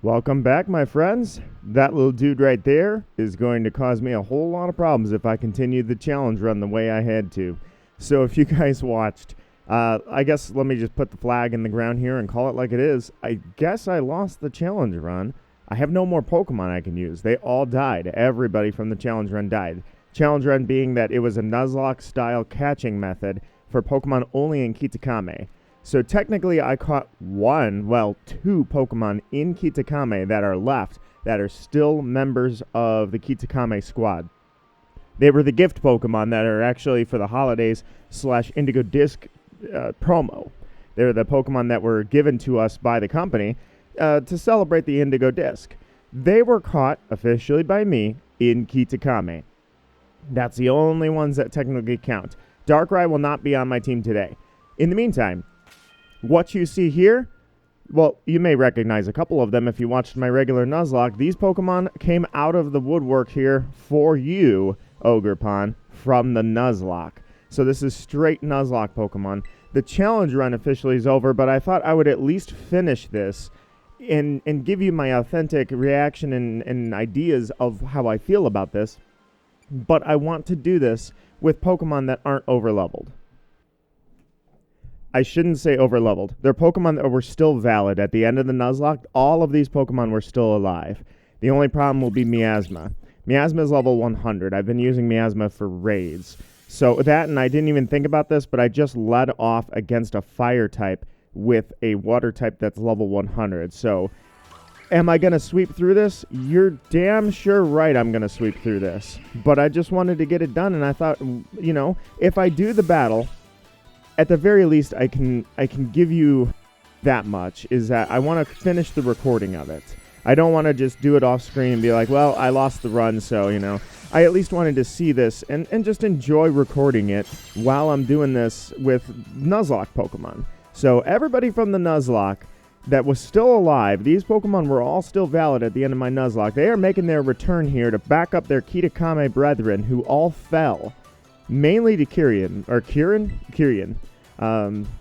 Welcome back, my friends. That little dude right there is going to cause me a whole lot of problems if I continue the challenge run the way I had to. So if you guys watched, I guess let me just put the flag in the ground here and call it like it is. I guess I lost the challenge run. I have no more Pokemon I can use. They all died. Everybody from the challenge run died. Challenge run being that it was a Nuzlocke style catching method for Pokemon only in Kitakami. So technically I caught two Pokemon in Kitakami that are left that are still members of the Kitakami squad. They were the gift Pokemon that are actually for the holidays / Indigo Disc promo. They're the Pokemon that were given to us by the company to celebrate the Indigo Disc. They were caught officially by me in Kitakami. That's the only ones that technically count. Darkrai will not be on my team today. In the meantime, what you see here, well, you may recognize a couple of them if you watched my regular Nuzlocke. These Pokemon came out of the woodwork here for you, Ogerpon, from the Nuzlocke. So this is straight Nuzlocke Pokemon. The challenge run officially is over, but I thought I would at least finish this and give you my authentic reaction and ideas of how I feel about this. But I want to do this with Pokemon that aren't overleveled. I shouldn't say overleveled. They're Pokemon that were still valid at the end of the Nuzlocke. All of these Pokemon were still alive. The only problem will be Miasma. Miasma is level 100. I've been using Miasma for raids. So that, and I didn't even think about this, but I just led off against a fire type with a water type that's level 100. So am I going to sweep through this? You're damn sure right I'm going to sweep through this. But I just wanted to get it done, and I thought, if I do the battle, at the very least, I can give you that much, is that I want to finish the recording of it. I don't want to just do it off screen and be like, well, I lost the run, so, I at least wanted to see this and just enjoy recording it while I'm doing this with Nuzlocke Pokemon. So everybody from the Nuzlocke that was still alive, these Pokemon were all still valid at the end of my Nuzlocke. They are making their return here to back up their Kitakami brethren who all fell. Mainly to Kyrian.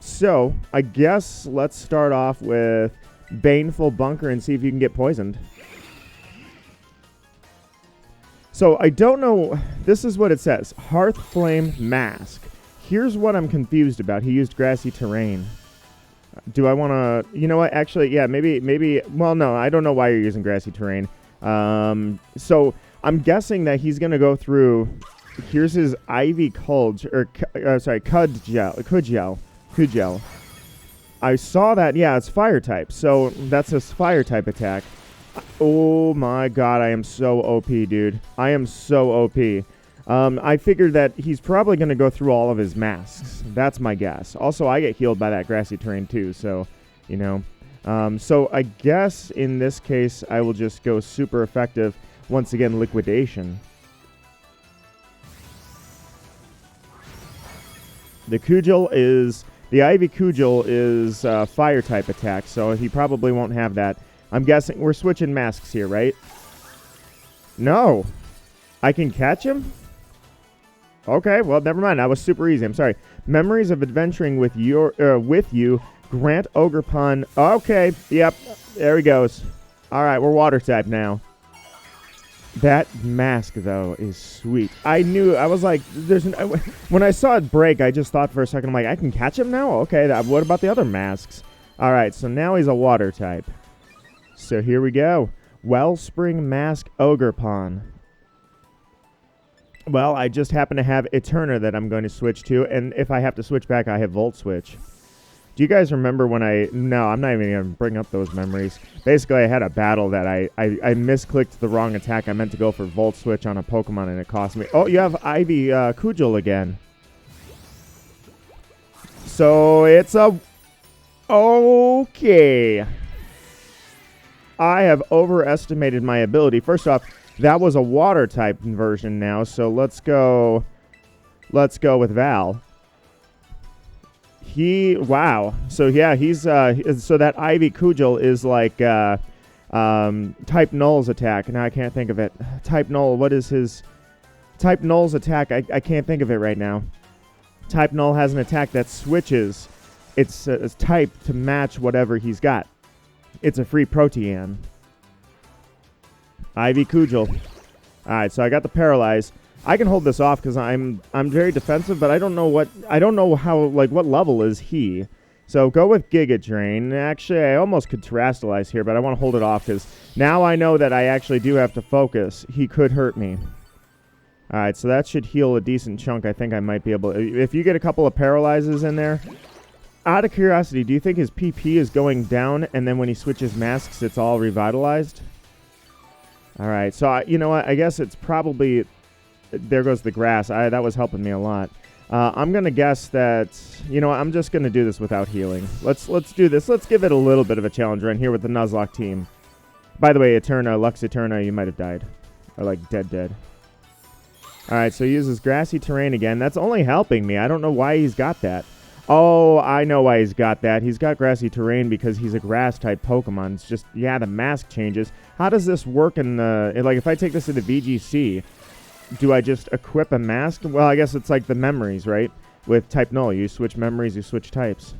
So, I guess let's start off with Baneful Bunker and see if you can get poisoned. So, I don't know. This is what it says. Hearth Flame Mask. Here's what I'm confused about. He used grassy terrain. Do I want to... You know what? Actually, yeah, maybe... Well, no, I don't know why you're using grassy terrain. So, I'm guessing that he's going to go through... Here's his Ivy Cudgel. I saw that. Yeah, it's fire type. So that's his fire type attack. Oh my god, I am so OP, dude. I am so OP. I figured that he's probably going to go through all of his masks. That's my guess. Also, I get healed by that grassy terrain too, so, so I guess in this case, I will just go super effective. Once again, Liquidation. The Ivy Cudgel is fire type attack, so he probably won't have that. I'm guessing we're switching masks here, right? No. I can catch him? Okay, well, never mind. That was super easy. I'm sorry. Memories of adventuring with you grant Ogerpon. Okay, yep. There he goes. All right, we're water type now. That mask, though, is sweet. I was like, when I saw it break, I just thought for a second, I'm like, I can catch him now? Okay, what about the other masks? All right, so now he's a water type. So here we go. Wellspring Mask Ogerpon. Well, I just happen to have Eterna that I'm going to switch to, and if I have to switch back, I have Volt Switch. Do you guys remember when No, I'm not even going to bring up those memories. Basically, I had a battle that I misclicked the wrong attack. I meant to go for Volt Switch on a Pokemon, and it cost me... Oh, you have Ivy Cudgel again. So, it's a... Okay. I have overestimated my ability. First off, that was a water-type version now, so let's go with Val. Wow. So yeah, he's so that Ivy Cudgel is like Type Null's attack. Now I can't think of it. Type Null, what is his Type Null's attack? I can't think of it right now. Type Null has an attack that switches its type to match whatever he's got. It's a free Protean. Ivy Kugel. All right, so I got the paralyze. I can hold this off because I'm very defensive, but I don't know how, like, what level is he. So go with Giga Drain. Actually, I almost could Terrastalize here, but I want to hold it off because now I know that I actually do have to focus. He could hurt me. All right, so that should heal a decent chunk. I think I might be able to. If you get a couple of paralyzes in there, out of curiosity, do you think his PP is going down and then when he switches masks, it's all revitalized? All right, so you know what? I guess it's probably... There goes the grass. That was helping me a lot. I'm going to guess that... You know what? I'm just going to do this without healing. Let's do this. Let's give it a little bit of a challenge right here with the Nuzlocke team. By the way, Eterna, Lux Eterna, you might have died. Or like dead. All right, so he uses grassy terrain again. That's only helping me. I don't know why he's got that. Oh, I know why he's got that. He's got grassy terrain because he's a grass-type Pokemon. It's just, yeah, the mask changes. How does this work in the... Like, if I take this to the VGC... Do I just equip a mask? Well, I guess it's like the memories, right? With type null, you switch memories, you switch types.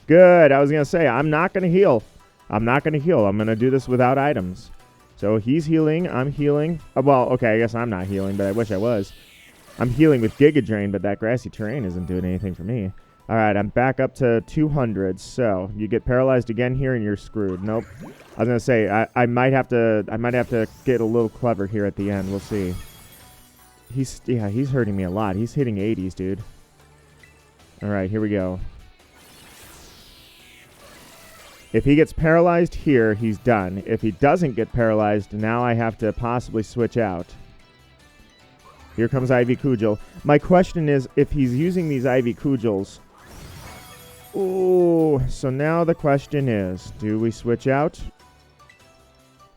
Good. I was going to say, I'm not going to heal. I'm going to do this without items. So he's healing. I'm healing. Well, okay, I guess I'm not healing, but I wish I was. I'm healing with Giga Drain, but that grassy terrain isn't doing anything for me. All right, I'm back up to 200. So you get paralyzed again here, and you're screwed. Nope. I was gonna say I might have to get a little clever here at the end. We'll see. He's hurting me a lot. He's hitting 80s, dude. All right, here we go. If he gets paralyzed here, he's done. If he doesn't get paralyzed, now I have to possibly switch out. Here comes Ivy Kugel. My question is, if he's using these Ivy Kugels... Ooh, so now the question is, do we switch out?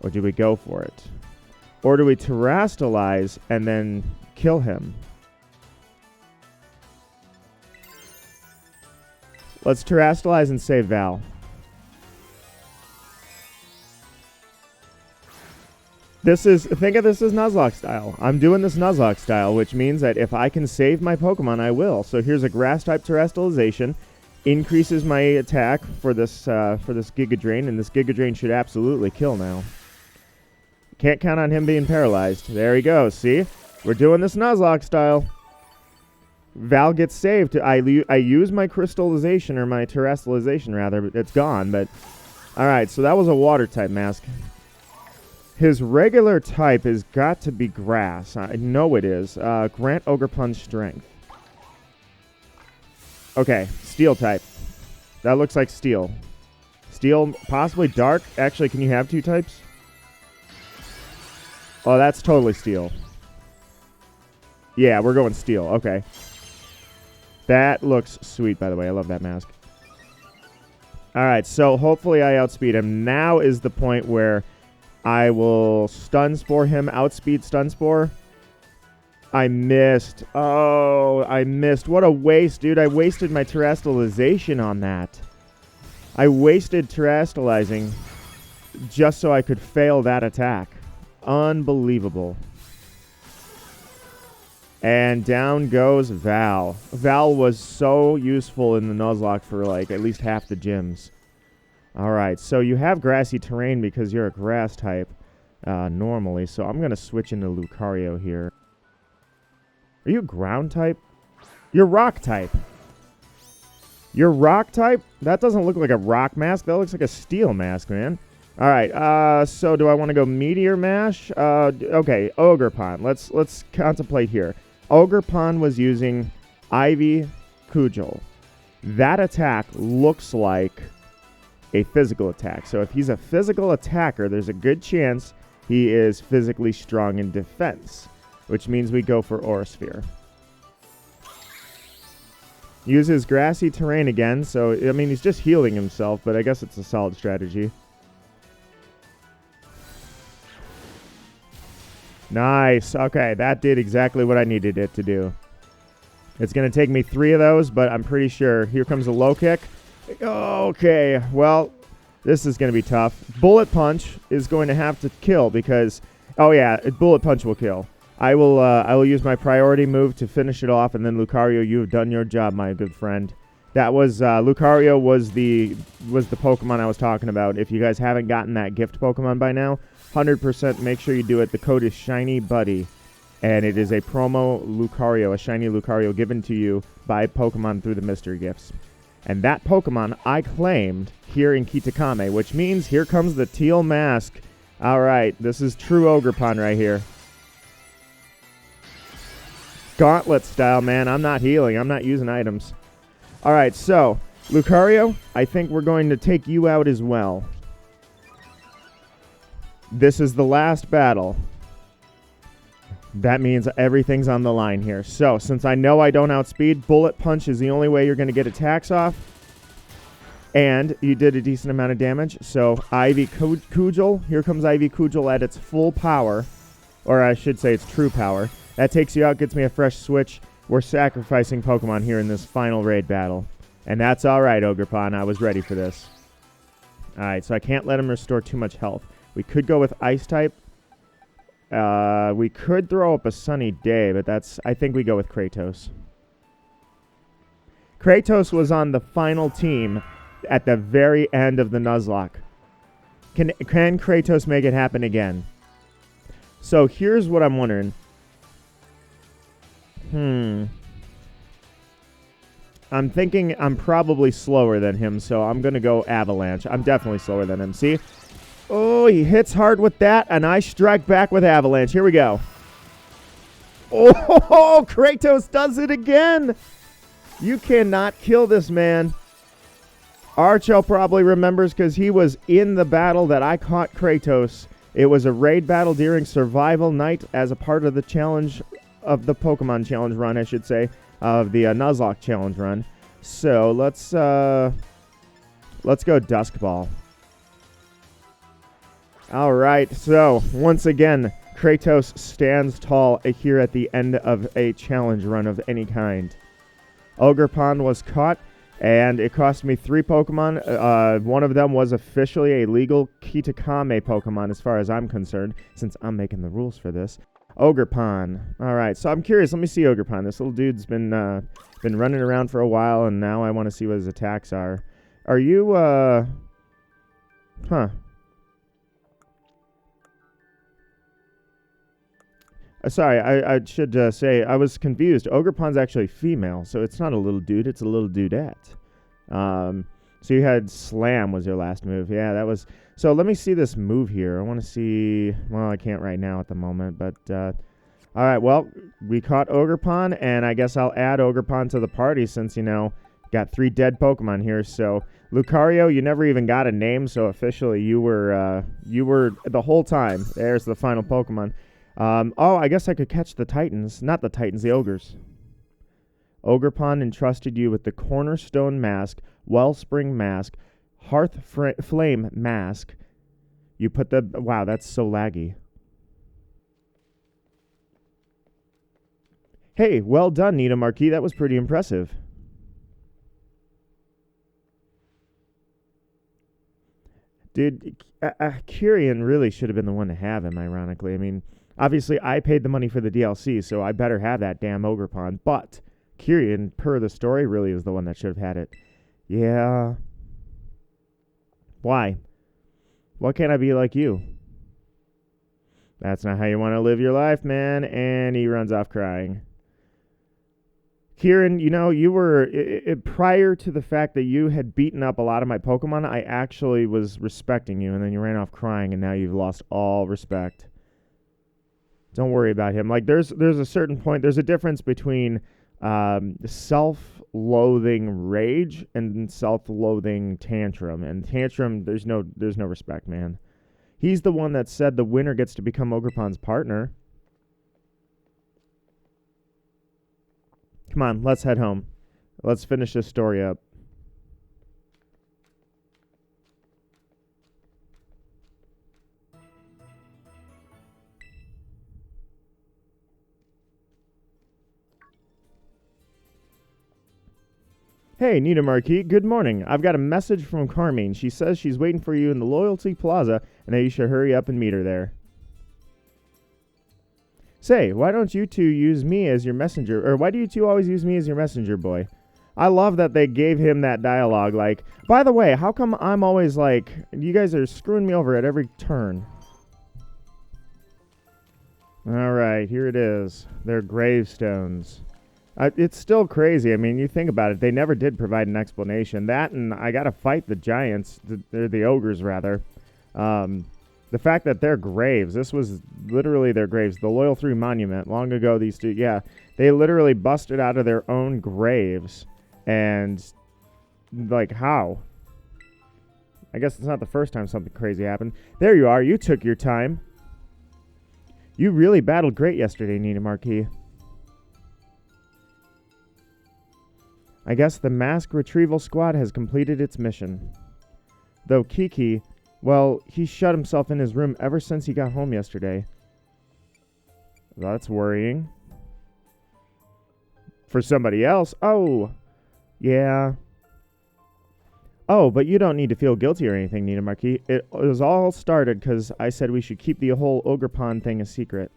Or do we go for it? Or do we Terrastalize and then kill him? Let's Terrastalize and save Val. Think of this as Nuzlocke style. I'm doing this Nuzlocke style, which means that if I can save my Pokemon, I will. So here's a Grass-type Terrastalization. Increases my attack for this Giga Drain, and this Giga Drain should absolutely kill now. Can't count on him being paralyzed. There he goes. See? We're doing this Nuzlocke style. Val gets saved. I use my Crystallization, or my Terrastalization, rather. But it's gone, but... Alright, so that was a Water-type mask. His regular type has got to be Grass. I know it is. Grant Ogerpon Strength. Okay, Steel type. That looks like Steel. Steel, possibly Dark. Actually, can you have two types? Oh, that's totally Steel. Yeah, we're going Steel. Okay. That looks sweet, by the way. I love that mask. Alright, so hopefully I outspeed him. Now is the point where I will Stun Spore him. Outspeed Stun Spore. I missed. Oh, I missed. What a waste, dude. I wasted my Terrastalization on that. I wasted Terrastalizing just so I could fail that attack. Unbelievable. And down goes Val. Val was so useful in the Nuzlocke for like at least half the gyms. Alright, so you have grassy terrain because you're a grass type normally. So I'm going to switch into Lucario here. Are you ground type? You're rock type. You're rock type? That doesn't look like a rock mask. That looks like a steel mask, man. All right. So do I want to go Meteor Mash? Okay. Ogerpon. Let's contemplate here. Ogerpon was using Ivy Kugel. That attack looks like a physical attack. So if he's a physical attacker, there's a good chance he is physically strong in defense, which means we go for Aura Sphere. Uses grassy terrain again, so, I mean, he's just healing himself, but I guess it's a solid strategy. Nice. Okay, that did exactly what I needed it to do. It's going to take me 3 of those, but I'm pretty sure. Here comes a low kick. Okay, well, this is going to be tough. Bullet Punch is going to have to kill because... Oh, yeah, Bullet Punch will kill. I will use my priority move to finish it off, and then Lucario, you have done your job, my good friend. That was Lucario was the Pokemon I was talking about. If you guys haven't gotten that gift Pokemon by now, 100% make sure you do it. The code is ShinyBuddy, and it is a promo Lucario, a shiny Lucario given to you by Pokemon through the mystery gifts. And that Pokemon I claimed here in Kitakame, which means here comes the Teal mask. All right, this is true Ogerpon right here. Gauntlet style, man. I'm not healing. I'm not using items. All right, so, Lucario, I think we're going to take you out as well. This is the last battle. That means everything's on the line here. So, since I know I don't outspeed, Bullet Punch is the only way you're going to get attacks off. And you did a decent amount of damage. So, Ivy Kujal. Here comes Ivy Kujal at its full power. Or I should say its true power. That takes you out, gets me a fresh switch. We're sacrificing Pokemon here in this final raid battle. And that's alright, Ogerpon. I was ready for this. Alright, so I can't let him restore too much health. We could go with Ice type. We could throw up a Sunny Day, but I think we go with Kratos. Kratos was on the final team at the very end of the Nuzlocke. Can Kratos make it happen again? So here's what I'm wondering. I'm thinking I'm probably slower than him, so I'm going to go Avalanche. I'm definitely slower than him. See? Oh, he hits hard with that, and I strike back with Avalanche. Here we go. Oh, Kratos does it again. You cannot kill this man. Archo probably remembers because he was in the battle that I caught Kratos. It was a raid battle during Survival Night as a part of the challenge of the Pokemon Challenge run, I should say, of the Nuzlocke Challenge run. So let's go Dusk Ball. All right, so once again, Kratos stands tall here at the end of a challenge run of any kind. Ogerpon was caught, and it cost me 3 Pokemon. One of them was officially a legal Kitakame Pokemon as far as I'm concerned, since I'm making the rules for this. Ogerpon. All right, so I'm curious. Let me see Ogerpon. This little dude's been running around for a while, and now I want to see what his attacks are. Are you, Sorry, I should say I was confused. Ogerpon's actually female, so it's not a little dude, it's a little dudette. So you had Slam was your last move. Yeah, that was... So let me see this move here. I want to see... Well, I can't right now at the moment, but... all right, well, we caught Ogerpon, and I guess I'll add Ogerpon to the party since, you know, got 3 dead Pokemon here. So, Lucario, you never even got a name, so officially you were the whole time. There's the final Pokemon. Oh, I guess I could catch the Titans. Not the Titans, the Ogres. Ogerpon entrusted you with the Cornerstone Mask, Wellspring Mask, Hearth Flame Mask. You put the... Wow, that's so laggy. Hey, well done, Nita Marquis. That was pretty impressive. Dude, Kyrian really should have been the one to have him, ironically. I mean, obviously, I paid the money for the DLC, so I better have that damn Ogerpon. But Kyrian, per the story, really is the one that should have had it. Yeah. Why? Why can't I be like you? That's not how you want to live your life, man. And he runs off crying. Kieran, you know, you were... prior to the fact that you had beaten up a lot of my Pokemon, I actually was respecting you, and then you ran off crying, and now you've lost all respect. Don't worry about him. Like, there's a certain point... There's a difference between self-loathing rage and self-loathing tantrum. And tantrum, there's no respect, man. He's the one that said the winner gets to become Ogerpon's partner. Come on, let's head home. Let's finish this story up. Hey, Nita Marquis, good morning. I've got a message from Carmine. She says she's waiting for you in the Loyalty Plaza and that you should hurry up and meet her there. Say, why don't you two use me as your messenger? Or why do you two always use me as your messenger boy? I love that they gave him that dialogue. Like, by the way, how come I'm always like, you guys are screwing me over at every turn? All right, here it is. They're gravestones. It's still crazy. I mean, you think about it. They never did provide an explanation. That and I got to fight the giants, the ogres, rather. The fact that they're graves, this was literally their graves. The Loyal 3 Monument, long ago, these two, yeah, they literally busted out of their own graves. And, like, how? I guess it's not the first time something crazy happened. There you are. You took your time. You really battled great yesterday, Nina Marquis. I guess the mask retrieval squad has completed its mission. Though Kiki, well, he shut himself in his room ever since he got home yesterday. That's worrying. For somebody else? Oh, yeah. Oh, but you don't need to feel guilty or anything, Nina Marquis. It was all started because I said we should keep the whole Ogerpon thing a secret.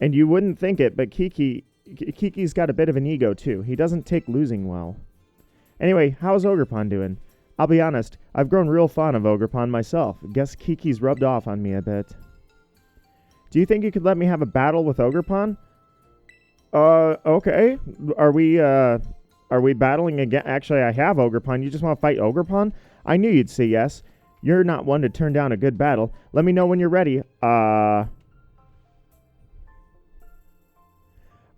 And you wouldn't think it, but Kiki's got a bit of an ego, too. He doesn't take losing well. Anyway, how's Ogerpon doing? I'll be honest, I've grown real fond of Ogerpon myself. Guess Kiki's rubbed off on me a bit. Do you think you could let me have a battle with Ogerpon? Okay. Are we battling again? Actually, I have Ogerpon. You just want to fight Ogerpon? I knew you'd say yes. You're not one to turn down a good battle. Let me know when you're ready.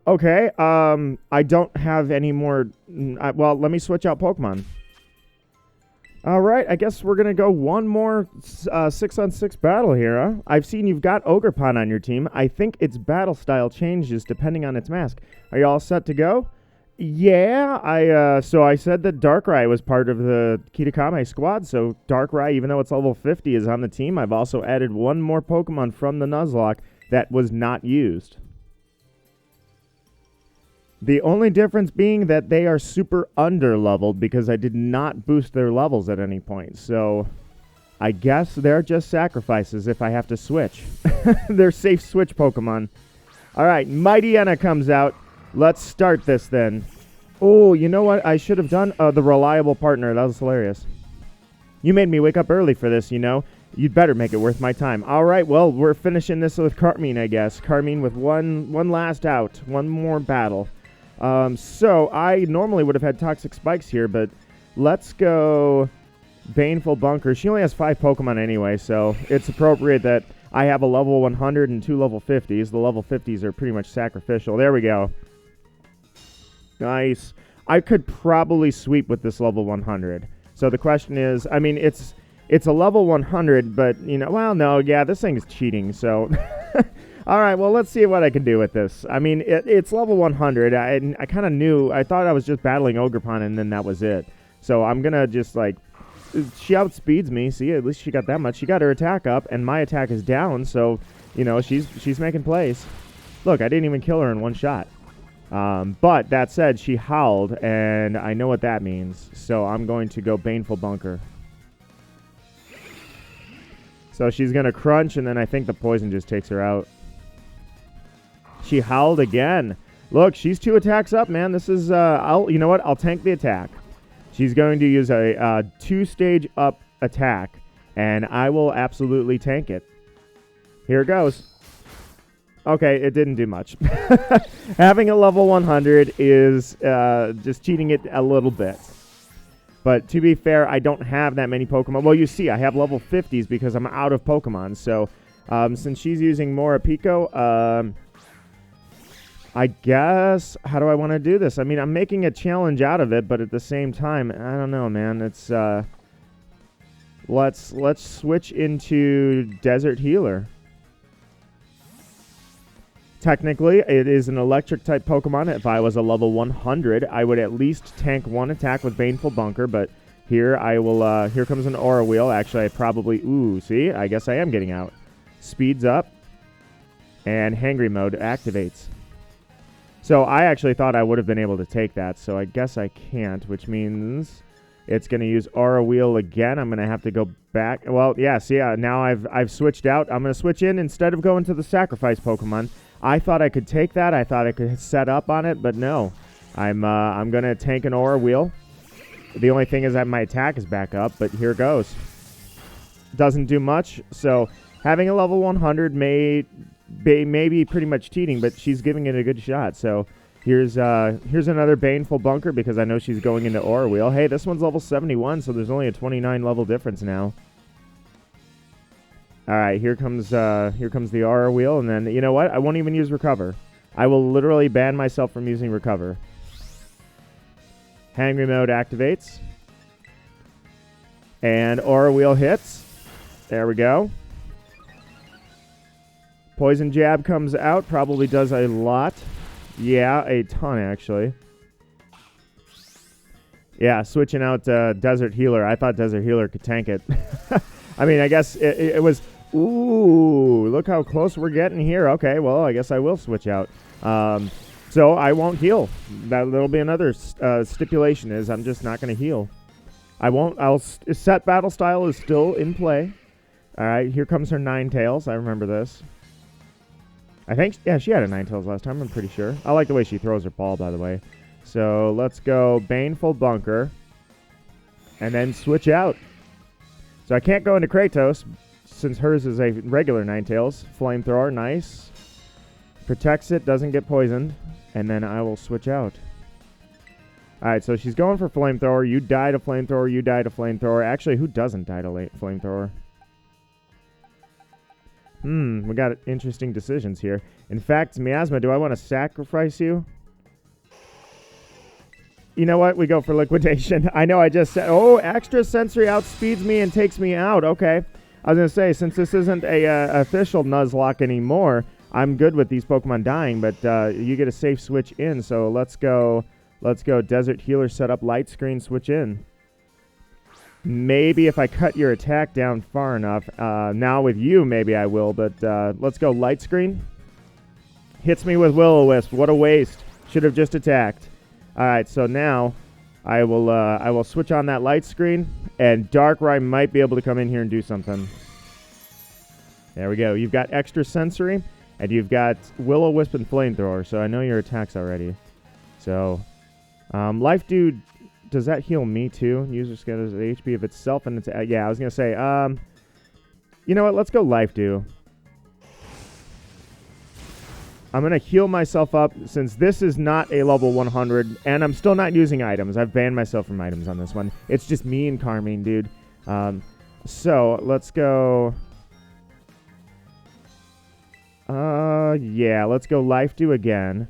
Okay, I don't have any more... well, let me switch out Pokemon. Alright, I guess we're going to go one more 6-on-6 battle here, huh? I've seen you've got Ogerpon on your team. I think its battle style changes depending on its mask. Are you all set to go? Yeah, so I said that Darkrai was part of the Kitakame squad, so Darkrai, even though it's level 50, is on the team. I've also added one more Pokemon from the Nuzlocke that was not used. The only difference being that they are super under-leveled because I did not boost their levels at any point. So I guess they're just sacrifices if I have to switch. They're safe switch Pokemon. All right, Mightyena comes out. Let's start this then. Oh, you know what I should have done? The reliable partner. That was hilarious. You made me wake up early for this, you know. You'd better make it worth my time. All right, well, we're finishing this with Carmine, I guess. Carmine with one last out. One more battle. So I normally would have had Toxic Spikes here, but let's go Baneful Bunker. She only has 5 Pokemon anyway, so it's appropriate that I have a level 100 and 2 level 50s. The level 50s are pretty much sacrificial. There we go. Nice. I could probably sweep with this level 100. So the question is, I mean, it's a level 100, but, you know, well, no, yeah, this thing is cheating, so... All right, well, let's see what I can do with this. I mean, it's level 100. I kind of knew. I thought I was just battling Ogerpon, and then that was it. So I'm going to just, like, she outspeeds me. See, at least she got that much. She got her attack up, and my attack is down, so, you know, she's making plays. Look, I didn't even kill her in one shot. But that said, she howled, and I know what that means. So I'm going to go Baneful Bunker. So she's going to crunch, and then I think the poison just takes her out. She howled again. Look, she's 2 attacks up, man. This is, you know what? I'll tank the attack. She's going to use a 2-stage up attack, and I will absolutely tank it. Here it goes. Okay, it didn't do much. Having a level 100 is just cheating it a little bit. But to be fair, I don't have that many Pokemon. Well, you see, I have level 50s because I'm out of Pokemon. So, since she's using Morpeko, I guess, how do I want to do this? I mean, I'm making a challenge out of it, but at the same time, I don't know, man. It's, let's switch into Desert Healer. Technically, it is an electric-type Pokemon. If I was a level 100, I would at least tank 1 attack with Baneful Bunker, but here I will, here comes an Aura Wheel. Actually, I probably, ooh, see? I guess I am getting out. Speeds up, and Hangry Mode activates. So I actually thought I would have been able to take that, so I guess I can't, which means it's going to use Aura Wheel again. I'm going to have to go back. Well, yeah, see, now I've switched out. I'm going to switch in instead of going to the Sacrifice Pokemon. I thought I could take that. I thought I could set up on it, but no. I'm going to tank an Aura Wheel. The only thing is that my attack is back up, but here goes. Doesn't do much, so having a level 100 may maybe pretty much cheating, but she's giving it a good shot. So here's another Baneful Bunker because I know she's going into Aura Wheel. Hey, this one's level 71, so there's only a 29 level difference now. All right, here comes the Aura Wheel, and then you know what? I won't even use Recover. I will literally ban myself from using Recover. Hangry Mode activates, and Aura Wheel hits. There we go. Poison Jab comes out, probably does a lot. Yeah, a ton actually. Yeah, switching out Desert Healer. I thought Desert Healer could tank it. I mean, I guess it was... Ooh, look how close we're getting here. Okay, well, I guess I will switch out. So I won't heal. That'll be another stipulation is I'm just not going to heal. Set battle style is still in play. All right, here comes her Ninetales. I remember this. I think, yeah, she had a Ninetales last time, I'm pretty sure. I like the way she throws her ball, by the way. So let's go Baneful Bunker. And then switch out. So I can't go into Kratos, since hers is a regular Ninetales. Flamethrower, nice. Protects it, doesn't get poisoned. And then I will switch out. Alright, so she's going for Flamethrower. You die to Flamethrower, you die to Flamethrower. Actually, who doesn't die to Flamethrower? We got interesting decisions here. In fact, Miasma, do I want to sacrifice you? You know what? We go for Liquidation. I know I just said... Oh, Extra Sensory outspeeds me and takes me out. Okay. I was going to say, since this isn't a official Nuzlocke anymore, I'm good with these Pokemon dying, but you get a safe switch in. So let's go Desert Healer setup, Light Screen, switch in. Maybe if I cut your attack down far enough. Now with you, maybe I will, but let's go Light Screen. Hits me with Will-O-Wisp. What a waste. Should have just attacked. All right, so now I will switch on that Light Screen, and Darkrai might be able to come in here and do something. There we go. You've got Extra Sensory, and you've got Will-O-Wisp and Flamethrower, so I know your attacks already. So, Life Dew, does that heal me too? User scatters the HP of itself, and it's... yeah, I was going to say, you know what? Let's go Life Dew. I'm going to heal myself up since this is not a level 100, and I'm still not using items. I've banned myself from items on this one. It's just me and Carmine, dude. So, let's go... yeah, let's go Life Dew again.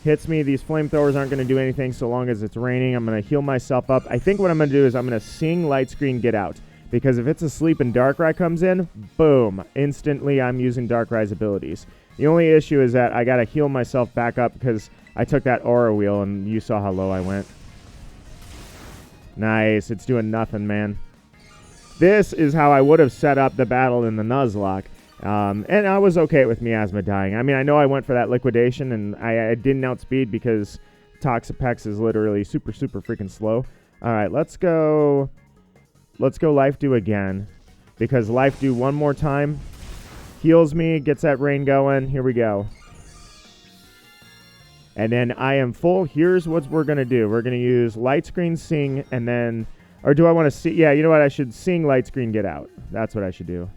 Hits me. These Flamethrowers aren't going to do anything so long as it's raining. I'm going to heal myself up. I think what I'm going to do is I'm going to sing Light Screen Get Out. Because if it's asleep and Darkrai comes in, boom. Instantly, I'm using Darkrai's abilities. The only issue is that I got to heal myself back up because I took that Aura Wheel and you saw how low I went. Nice. It's doing nothing, man. This is how I would have set up the battle in the Nuzlocke. And I was okay with Miasma dying. I mean, I know I went for that Liquidation, and I didn't outspeed because Toxapex is literally super, super freaking slow. All right, let's go Life Dew again, because Life Dew one more time heals me, gets that rain going. Here we go. And then I am full. Here's what we're going to do. We're going to use Light Screen, Sing, and then... Or do I want to see... Yeah, you know what? I should Sing, Light Screen, Get Out. That's what I should do.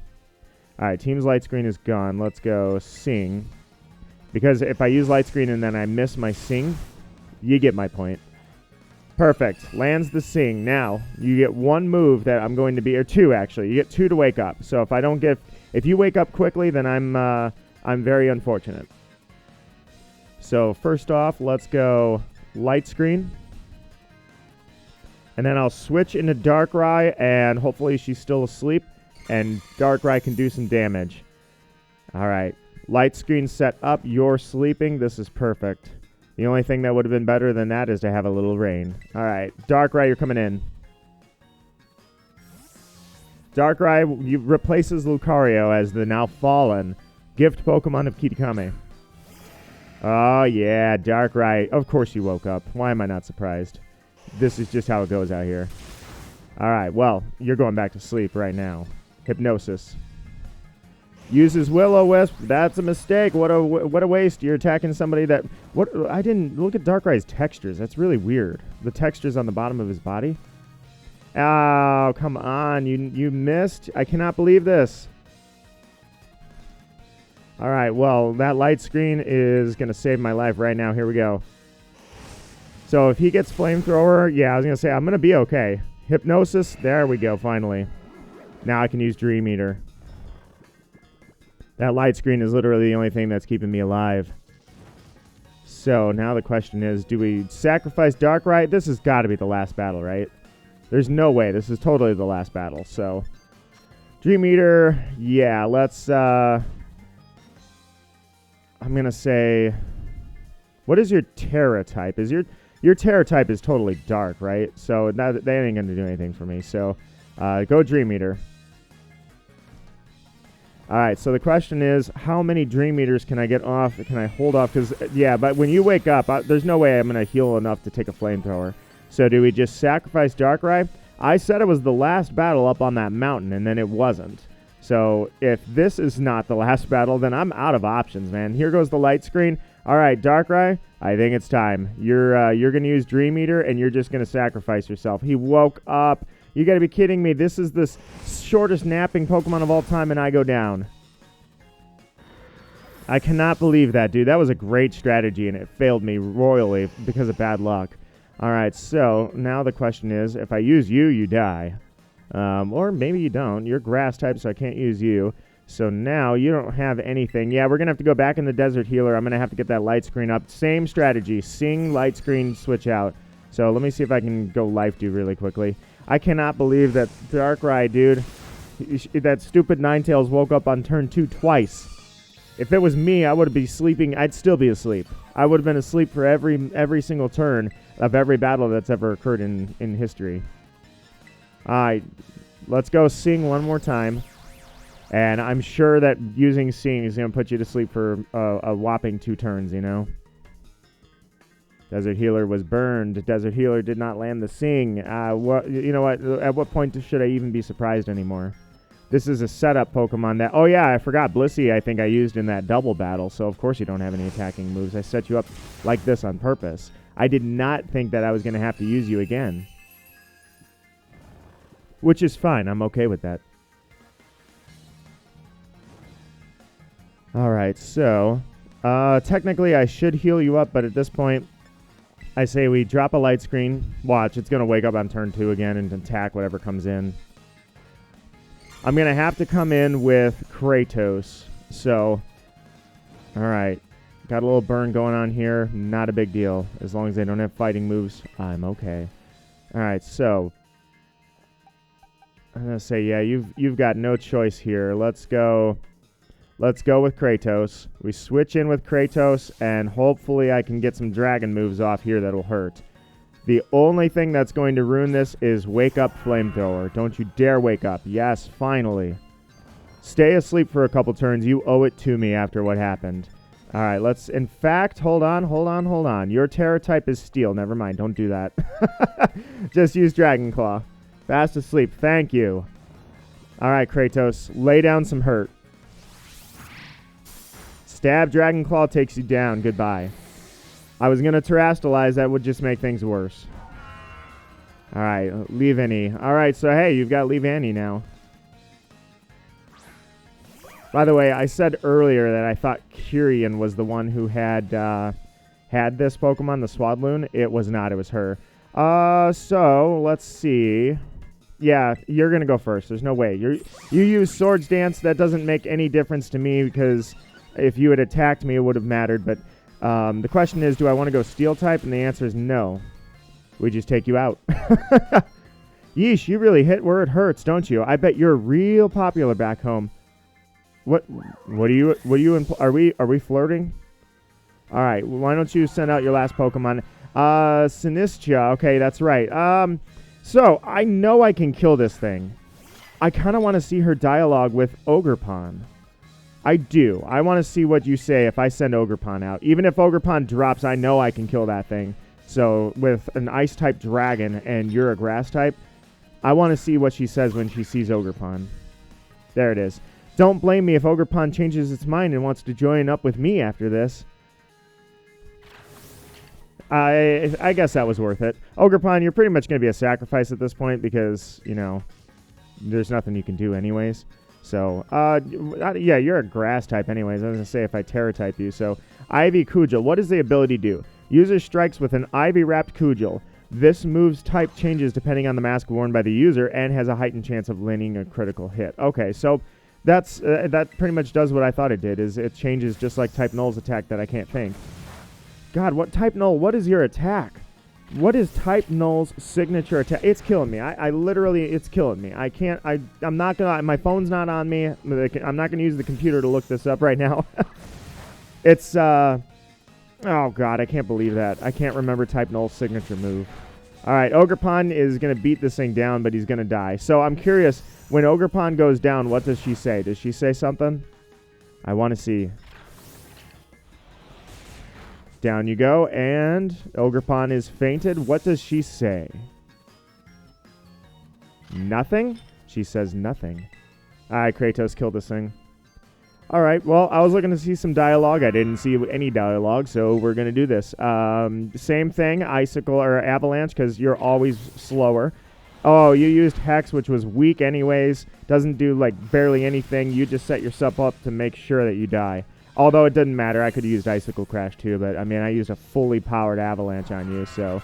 All right, Team's Light Screen is gone. Let's go Sing. Because if I use Light Screen and then I miss my Sing, you get my point. Perfect. Lands the Sing. Now, you get one move that I'm going to be... Or two, actually. You get two to wake up. So if I don't get... If you wake up quickly, then I'm very unfortunate. So first off, let's go Light Screen. And then I'll switch into Darkrai, and hopefully she's still asleep. And Darkrai can do some damage. All right. Light Screen set up. You're sleeping. This is perfect. The only thing that would have been better than that is to have a little rain. All right. Darkrai, you're coming in. Darkrai replaces Lucario as the now fallen gift Pokemon of Kitakami. Oh, yeah. Darkrai. Of course you woke up. Why am I not surprised? This is just how it goes out here. All right. Well, you're going back to sleep right now. Hypnosis. Uses Will-O-Wisp. That's a mistake. What a waste. You're attacking somebody that... What? I didn't look at Darkrai's textures. That's really weird. The textures on the bottom of his body. Oh, come on. You missed. I cannot believe this. All right, well, that light screen is going to save my life right now. Here we go. So if he gets flamethrower, yeah, I was going to say I'm going to be okay. Hypnosis, there we go, finally. Now I can use Dream Eater. That light screen is literally the only thing that's keeping me alive. So now the question is, do we sacrifice Darkrai? This has got to be the last battle, right? There's no way. This is totally the last battle, so... Dream Eater, yeah, let's... I'm going to say, what is your Terra type? Is your Terra type is totally dark, right? So that ain't going to do anything for me. So go Dream Eater. All right, so the question is, how many Dream Eaters can I get off? Can I hold off? Because, yeah, but when you wake up, there's no way I'm going to heal enough to take a flamethrower. So do we just sacrifice Darkrai? I said it was the last battle up on that mountain, and then it wasn't. So if this is not the last battle, then I'm out of options, man. Here goes the light screen. All right, Darkrai, I think it's time. You're going to use Dream Eater, and you're just going to sacrifice yourself. He woke up. You got to be kidding me. This is the shortest napping Pokemon of all time, and I go down. I cannot believe that, dude. That was a great strategy, and it failed me royally because of bad luck. All right, so now the question is, if I use you, you die. Or maybe you don't. You're grass type, so I can't use you. So now you don't have anything. Yeah, we're going to have to go back in the Desert Healer. I'm going to have to get that light screen up. Same strategy. Sing, light screen, switch out. So let me see if I can go Life Dew really quickly. I cannot believe that Darkrai, dude, that stupid Ninetales woke up on turn 2 twice. If it was me, I would be sleeping. I'd still be asleep. I would have been asleep for every single turn of every battle that's ever occurred in history. All right, let's go Sing one more time. And I'm sure that using Sing is going to put you to sleep for a whopping 2 turns, you know? Desert Healer was burned. Desert Healer did not land the Sing. You know what? At what point should I even be surprised anymore? This is a setup Pokemon that... Oh, yeah, I forgot. Blissey, I think I used in that double battle, so of course you don't have any attacking moves. I set you up like this on purpose. I did not think that I was going to have to use you again. Which is fine. I'm okay with that. All right, so... technically, I should heal you up, but at this point, I say we drop a light screen. Watch, it's going to wake up on turn 2 again and attack whatever comes in. I'm going to have to come in with Kratos. So, all right. Got a little burn going on here. Not a big deal. As long as they don't have fighting moves, I'm okay. All right, so I'm going to say, yeah, you've got no choice here. Let's go with Kratos. We switch in with Kratos, and hopefully I can get some dragon moves off here that'll hurt. The only thing that's going to ruin this is Wake Up Flamethrower. Don't you dare wake up. Yes, finally. Stay asleep for a couple turns. You owe it to me after what happened. All right, let's... In fact, hold on. Your Terra type is Steel. Never mind. Don't do that. Just use Dragon Claw. Fast asleep. Thank you. All right, Kratos. Lay down some hurt. Stab Dragon Claw takes you down. Goodbye. I was going to Terrastalize. That would just make things worse. All right, Leave Any. All right, so hey, you've got Leave Any now. By the way, I said earlier that I thought Kyrian was the one who had this Pokemon, the Swadloon. It was not. It was her. So let's see. Yeah, you're going to go first. There's no way. You use Swords Dance. That doesn't make any difference to me because if you had attacked me, it would have mattered, but... the question is, do I want to go Steel type? And the answer is no. We just take you out. Yeesh, you really hit where it hurts, don't you? I bet you're real popular back home. What are we flirting? All right, why don't you send out your last Pokemon? Sinistra. Okay, that's right. So I know I can kill this thing. I kind of want to see her dialogue with Ogerpon. I do. I want to see what you say if I send Ogerpon out. Even if Ogerpon drops, I know I can kill that thing. So with an Ice-type dragon and you're a Grass-type, I want to see what she says when she sees Ogerpon. There it is. Don't blame me if Ogerpon changes its mind and wants to join up with me after this. I guess that was worth it. Ogerpon, you're pretty much going to be a sacrifice at this point because, you know, there's nothing you can do anyways. So, yeah, you're a grass type anyways. I was going to say if I terra type you. So, Ivy Cudgel. What does the ability do? User strikes with an ivy-wrapped Cudgel. This move's type changes depending on the mask worn by the user and has a heightened chance of landing a critical hit. Okay, so that pretty much does what I thought it did. Is it changes just like Type Null's attack that I can't think. God, what Type Null? What is your attack? What is Type Null's signature attack? It's killing me. I literally, it's killing me. I can't, I'm not going to, my phone's not on me. I'm not going to use the computer to look this up right now. It's, oh God, I can't believe that. I can't remember Type Null's signature move. All right, Ogerpon is going to beat this thing down, but he's going to die. So I'm curious, when Ogerpon goes down, what does she say? Does she say something? I want to see. Down you go, and Ogerpon is fainted. What does she say? Nothing? She says nothing. All right, Kratos, kill this thing. All right, well, I was looking to see some dialogue. I didn't see any dialogue, so we're going to do this. Same thing, Icicle or Avalanche, because you're always slower. Oh, you used Hex, which was weak anyways. Doesn't do, like, barely anything. You just set yourself up to make sure that you die. Although it didn't matter. I could have used Icicle Crash too, but I mean, I used a fully powered Avalanche on you. So,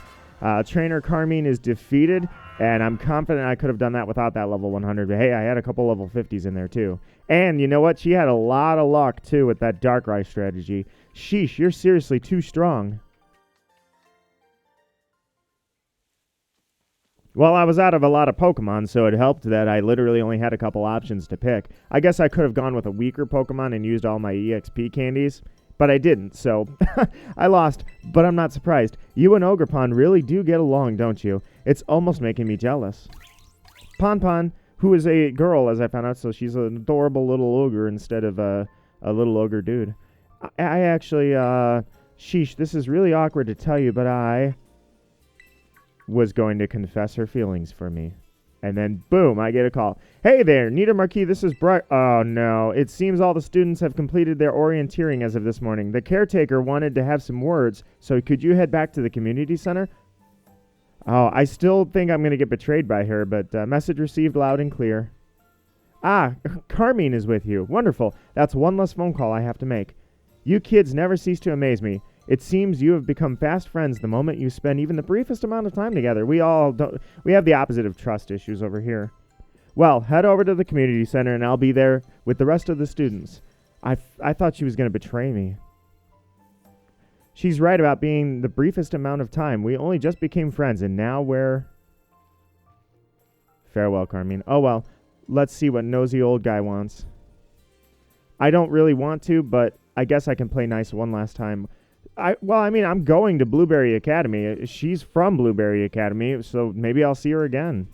Trainer Carmine is defeated, and I'm confident I could have done that without that level 100. But hey, I had a couple level 50s in there too. And you know what? She had a lot of luck too with that Darkrai strategy. Sheesh, you're seriously too strong. Well, I was out of a lot of Pokemon, so it helped that I literally only had a couple options to pick. I guess I could have gone with a weaker Pokemon and used all my EXP candies, but I didn't, so I lost, but I'm not surprised. You and Ogerpon really do get along, don't you? It's almost making me jealous. Pon, who is a girl, as I found out, so she's an adorable little ogre instead of a little ogre dude. I actually, sheesh, this is really awkward to tell you, but I was going to confess her feelings for me. And then, boom, I get a call. Hey there, Nita Marquis, this is Bright. Oh, no. It seems all the students have completed their orienteering as of this morning. The caretaker wanted to have some words, so could you head back to the community center? Oh, I still think I'm going to get betrayed by her, but message received loud and clear. Ah, Carmine is with you. Wonderful. That's one less phone call I have to make. You kids never cease to amaze me. It seems you have become fast friends the moment you spend even the briefest amount of time together. We have the opposite of trust issues over here. Well, head over to the community center and I'll be there with the rest of the students. I thought she was going to betray me. She's right about being the briefest amount of time. We only just became friends and now we're... Farewell, Carmine. Oh well, let's see what nosy old guy wants. I don't really want to, but I guess I can play nice one last time. I'm going to Blueberry Academy. She's from Blueberry Academy, so maybe I'll see her again.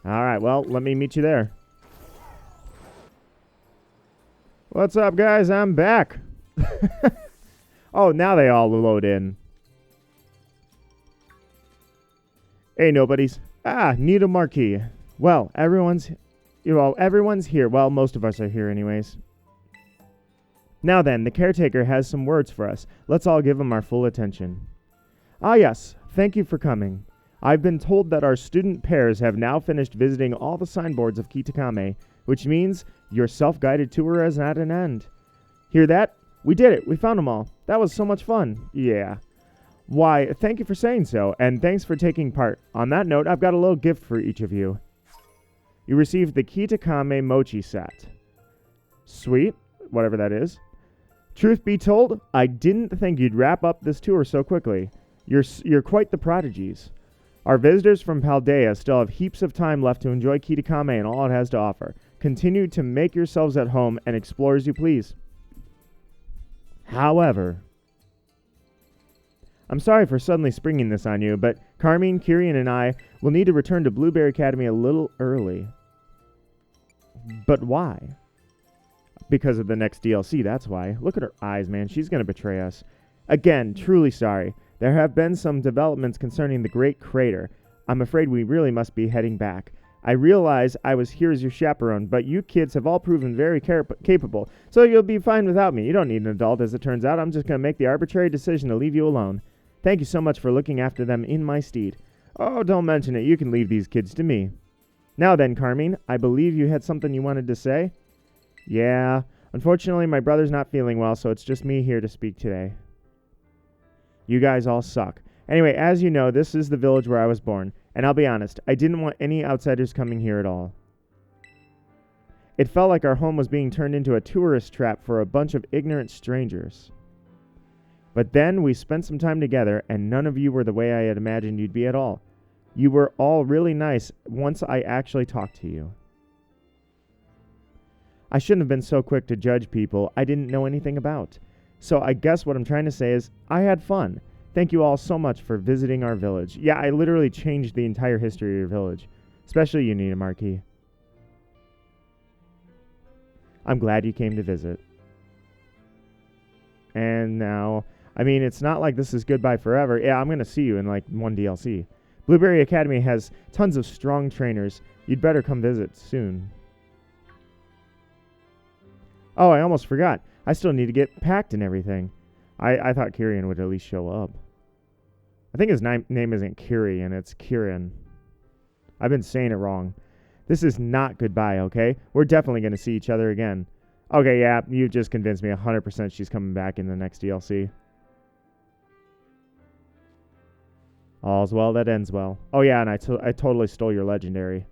All right, well, let me meet you there. What's up, guys? I'm back. Oh, now they all load in. Hey, nobodies. Ah, Nita Marquis. Well, everyone's here. Well, most of us are here anyways. Now then, the caretaker has some words for us. Let's all give him our full attention. Ah yes, thank you for coming. I've been told that our student pairs have now finished visiting all the signboards of Kitakame, which means your self-guided tour is at an end. Hear that? We did it. We found them all. That was so much fun. Yeah. Why, thank you for saying so, and thanks for taking part. On that note, I've got a little gift for each of you. You received the Kitakame Mochi set. Sweet, whatever that is. Truth be told, I didn't think you'd wrap up this tour so quickly. You're quite the prodigies. Our visitors from Paldea still have heaps of time left to enjoy Kitakame and all it has to offer. Continue to make yourselves at home and explore as you please. However, I'm sorry for suddenly springing this on you, but Carmine, Kyrian, and I will need to return to Blueberry Academy a little early. But why? Because of the next DLC, that's why. Look at her eyes, man. She's going to betray us. Again, truly sorry. There have been some developments concerning the Great Crater. I'm afraid we really must be heading back. I realize I was here as your chaperone, but you kids have all proven very capable, so you'll be fine without me. You don't need an adult, as it turns out. I'm just going to make the arbitrary decision to leave you alone. Thank you so much for looking after them in my stead. Oh, don't mention it. You can leave these kids to me. Now then, Carmine, I believe you had something you wanted to say? Yeah. Unfortunately, my brother's not feeling well, so it's just me here to speak today. You guys all suck. Anyway, as you know, this is the village where I was born, and I'll be honest, I didn't want any outsiders coming here at all. It felt like our home was being turned into a tourist trap for a bunch of ignorant strangers. But then we spent some time together, and none of you were the way I had imagined you'd be at all. You were all really nice once I actually talked to you. I shouldn't have been so quick to judge people I didn't know anything about. So I guess what I'm trying to say is, I had fun. Thank you all so much for visiting our village. Yeah, I literally changed the entire history of your village. Especially you, Nita Marquis. I'm glad you came to visit. And now, I mean, it's not like this is goodbye forever. Yeah, I'm going to see you in like one DLC. Blueberry Academy has tons of strong trainers. You'd better come visit soon. Oh, I almost forgot. I still need to get packed and everything. I thought Kyrian would at least show up. I think his name isn't Kyrian, it's Kieran. I've been saying it wrong. This is not goodbye, okay? We're definitely going to see each other again. Okay, yeah, you've just convinced me 100% she's coming back in the next DLC. All's well that ends well. Oh yeah, and I totally stole your legendary.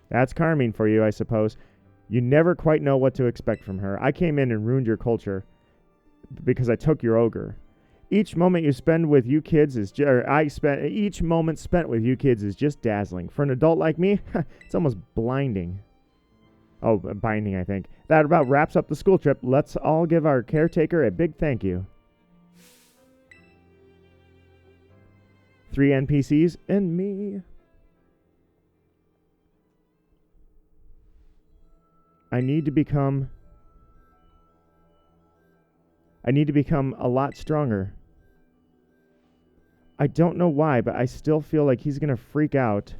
That's Carmine for you, I suppose. You never quite know what to expect from her. I came in and ruined your culture because I took your ogre. Each moment you spend with you kids is each moment spent with you kids is just dazzling. For an adult like me, it's almost blinding. Oh, binding, I think. That about wraps up the school trip. Let's all give our caretaker a big thank you. 3 NPCs and me. I need to become a lot stronger. I don't know why, but I still feel like he's going to freak out.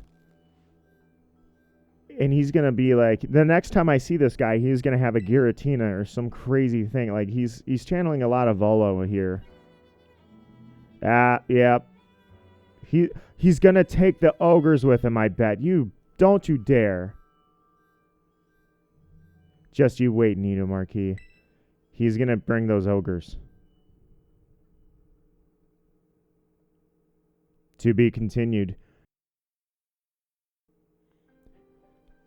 And he's going to be like, the next time I see this guy, he's going to have a Giratina or some crazy thing. Like, he's channeling a lot of Volo here. Yeah. He's going to take the ogres with him, I bet. Don't you dare. Just you wait, Nita Marquis. He's going to bring those ogres. To be continued.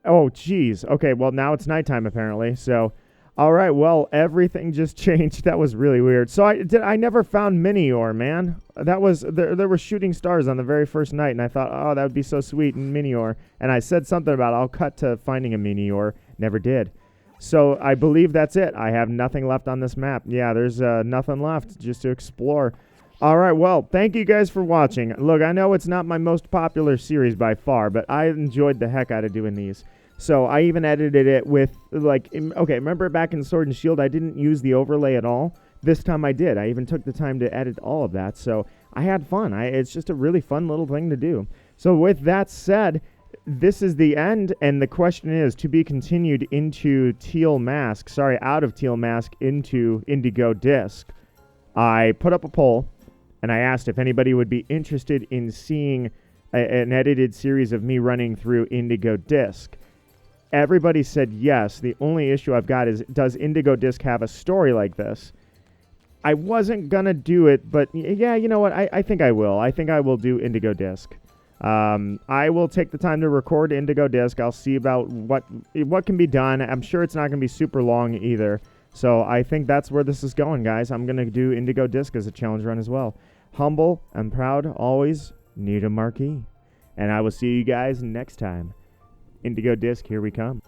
Oh, jeez. Okay, well, now it's nighttime, apparently. So, all right, well, everything just changed. That was really weird. So, I never found Minior, man. That was, there were shooting stars on the very first night, and I thought, oh, that would be so sweet in Minior. And I said something about, I'll cut to finding a Minior. Never did. So, I believe that's it. I have nothing left on this map. Yeah, there's nothing left just to explore. All right, well, thank you guys for watching. Look, I know it's not my most popular series by far, but I enjoyed the heck out of doing these. So I even edited it with, like, okay, remember back in Sword and Shield, I didn't use the overlay at all? This time I did. I even took the time to edit all of that, so I had fun. It's just a really fun little thing to do. So with that said, this is the end, and the question is to be continued into Teal Mask, out of Teal Mask into Indigo Disc. I put up a poll, and I asked if anybody would be interested in seeing an edited series of me running through Indigo Disc. Everybody said yes. The only issue I've got is, does Indigo Disc have a story like this? I wasn't going to do it, but yeah, you know what? I think I will. I think I will do Indigo Disc. I will take the time to record Indigo Disc. I'll see about what can be done. I'm sure it's not going to be super long either. So I think that's where this is going, guys. I'm going to do Indigo Disc as a challenge run as well. Humble and proud, always, Nita Marquis. And I will see you guys next time. Indigo Disc, here we come.